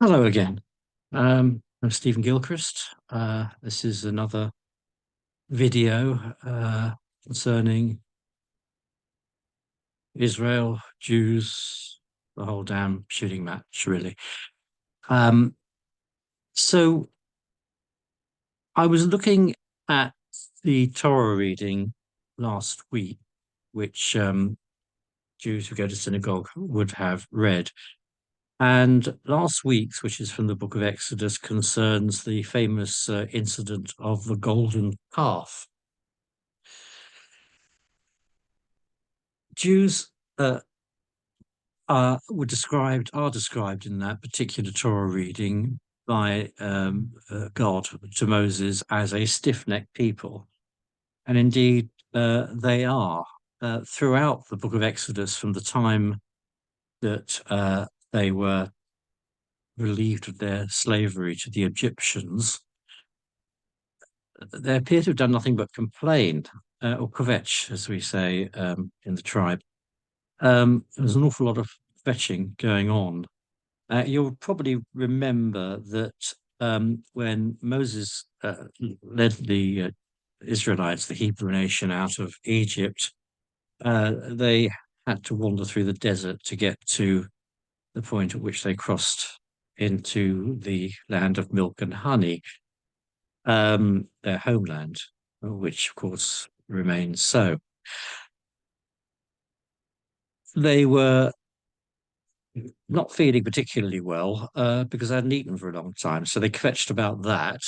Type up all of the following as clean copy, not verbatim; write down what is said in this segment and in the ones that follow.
Hello again. I'm Stephen Gilchrist. This is another video concerning Israel, Jews, the whole damn shooting match, really. Um, so I was looking at the Torah reading last week, which Jews who go to synagogue would have read. And last week's, which is from the book of Exodus, concerns the famous incident of the golden calf. Jews are described in that particular Torah reading by God to Moses as a stiff-necked people, and indeed they are throughout the book of Exodus, from the time that they were relieved of their slavery to the Egyptians. They appear to have done nothing but complain, or kvetch, as we say in the tribe. There's an awful lot of fetching going on. You'll probably remember that when Moses led the Israelites, the Hebrew nation, out of Egypt, they had to wander through the desert to get to the point at which they crossed into the land of milk and honey, their homeland, which of course remains so. They were not feeling particularly well because I hadn't eaten for a long time. So they kvetched about that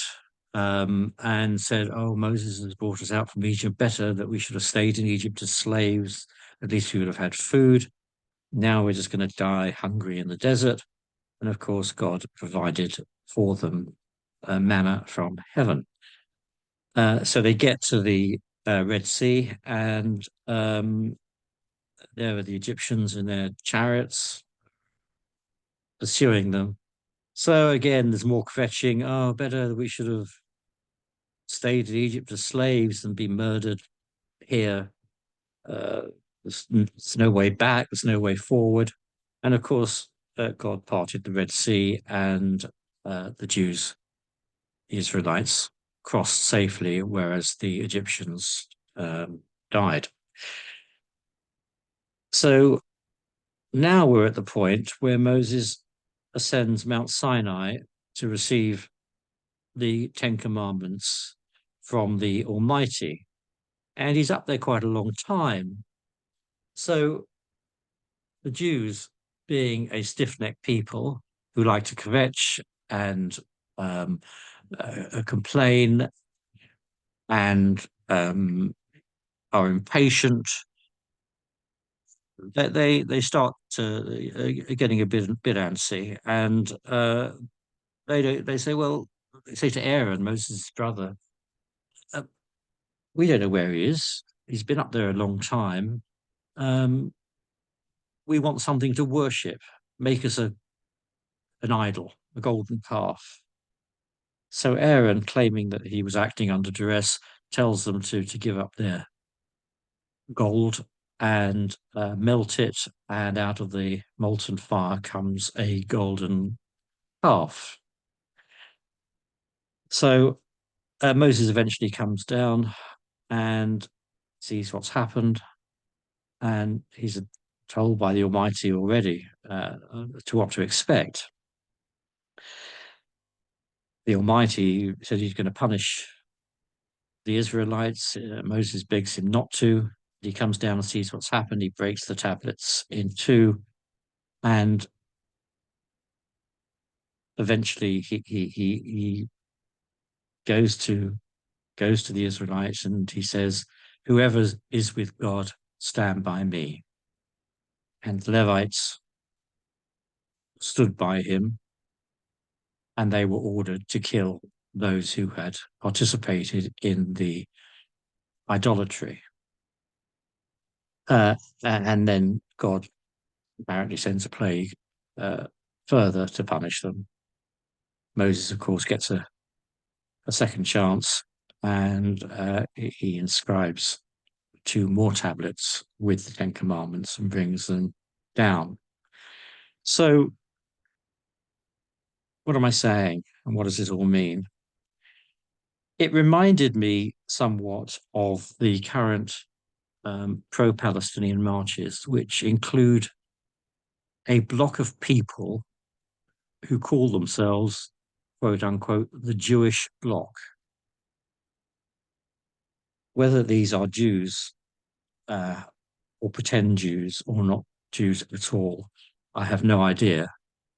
and said, "Oh, Moses has brought us out from Egypt. Better that we should have stayed in Egypt as slaves. At least we would have had food. Now we're just going to die hungry in the desert." And of course, God provided for them manna from heaven. So they get to the Red Sea, and there are the Egyptians in their chariots pursuing them. So again, there's more fetching. Oh, better we should have stayed in Egypt as slaves than be murdered here. Uh, there's no way back. There's no way forward. And of course, God parted the Red Sea, and the Jews, the Israelites, crossed safely, whereas the Egyptians died. So now we're at the point where Moses ascends Mount Sinai to receive the Ten Commandments from the Almighty. And he's up there quite a long time. So the Jews, being a stiff-necked people who like to kvetch and um, complain and are impatient, they start getting a bit antsy, and they say, well, they say to Aaron, Moses' brother, uh, we don't know where he is. He's been up there a long time. Um, we want something to worship. Make us an idol, a golden calf. So Aaron, claiming that he was acting under duress, tells them to give up their gold and melt it, and out of the molten fire comes a golden calf. So Moses eventually comes down and sees what's happened, and he's told by the Almighty already to what to expect. The Almighty said he's going to punish the Israelites. Moses begs him not to. He comes down and sees what's happened. He breaks the tablets in two, and eventually he goes to the Israelites, and he says, "Whoever is with God, stand by me." And the Levites stood by him, and they were ordered to kill those who had participated in the idolatry. And then God apparently sends a plague further to punish them. Moses, of course, gets a second chance, and he inscribes two more tablets with the Ten Commandments and brings them down. So What am I saying? And what does this all mean? It reminded me somewhat of the current pro-Palestinian marches, which include a block of people who call themselves, quote unquote, the Jewish bloc. Whether these are Jews uh, or pretend Jews or not Jews at all, I have no idea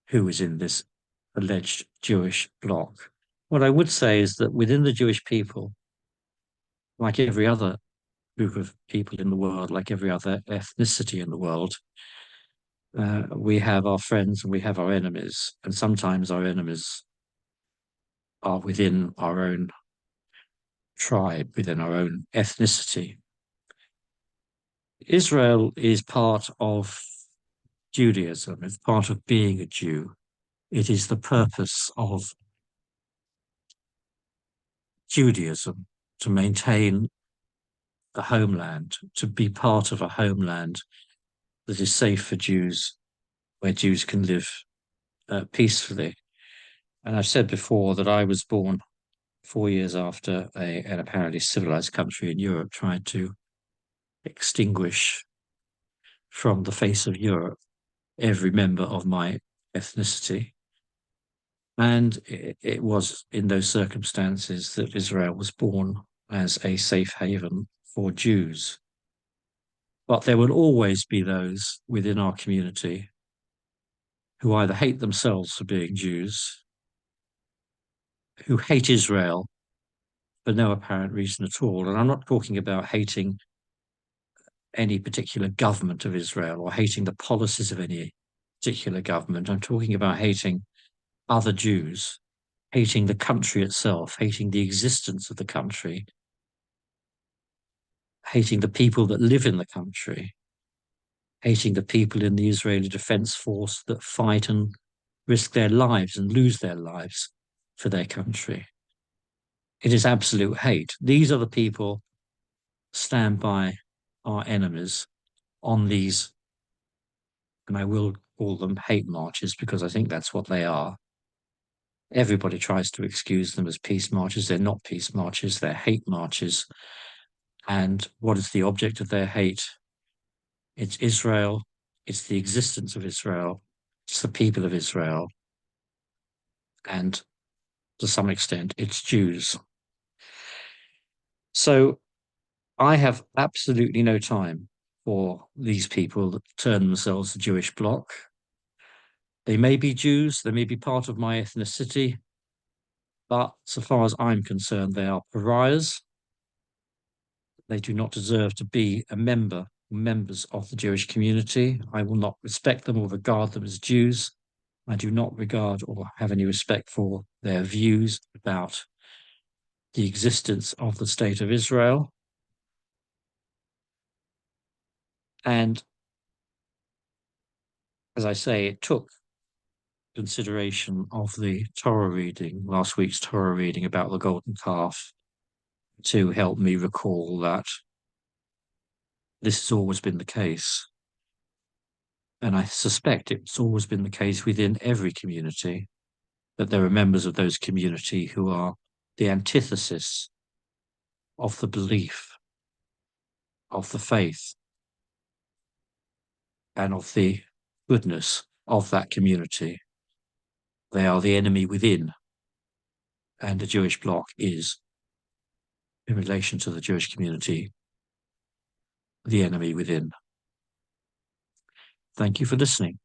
who is in this alleged Jewish bloc. What I would say is that within the Jewish people, like every other group of people in the world, like every other ethnicity in the world, we have our friends and we have our enemies, and sometimes our enemies are within our own tribe, within our own ethnicity. Israel is part of Judaism, it's part of being a Jew. It is the purpose of Judaism to maintain the homeland, to be part of a homeland that is safe for Jews, where Jews can live peacefully. And I've said before that I was born 4 years after an apparently civilized country in Europe tried to extinguish from the face of Europe every member of my ethnicity. And it was in those circumstances that Israel was born as a safe haven for Jews. But there will always be those within our community who either hate themselves for being Jews, who hate Israel for no apparent reason at all. And I'm not talking about hating any particular government of Israel or hating the policies of any particular government. I'm talking about hating other Jews, hating the country itself, hating the existence of the country, hating the people that live in the country, hating the people in the Israeli Defense Force that fight and risk their lives and lose their lives for their country. It is absolute hate. These are the people stand by our enemies on these, and I will call them hate marches because I think that's what they are. Everybody tries to excuse them as peace marches. They're not peace marches, they're hate marches. And what is the object of their hate? It's Israel, it's the existence of Israel, it's the people of Israel, and to some extent, it's Jews. So I have absolutely no time for these people that term themselves the Jewish bloc. They may be Jews, they may be part of my ethnicity, but so far as I'm concerned, they are pariahs. They do not deserve to be members of the Jewish community. I will not respect them or regard them as Jews. I do not regard or have any respect for their views about the existence of the state of Israel. And as I say, it took consideration of the Torah reading, last week's Torah reading about the golden calf, to help me recall that this has always been the case. And I suspect it's always been the case within every community that there are members of those community who are the antithesis of the belief, of the faith, and of the goodness of that community. They are the enemy within, and the Jewish bloc is, in relation to the Jewish community, the enemy within. Thank you for listening.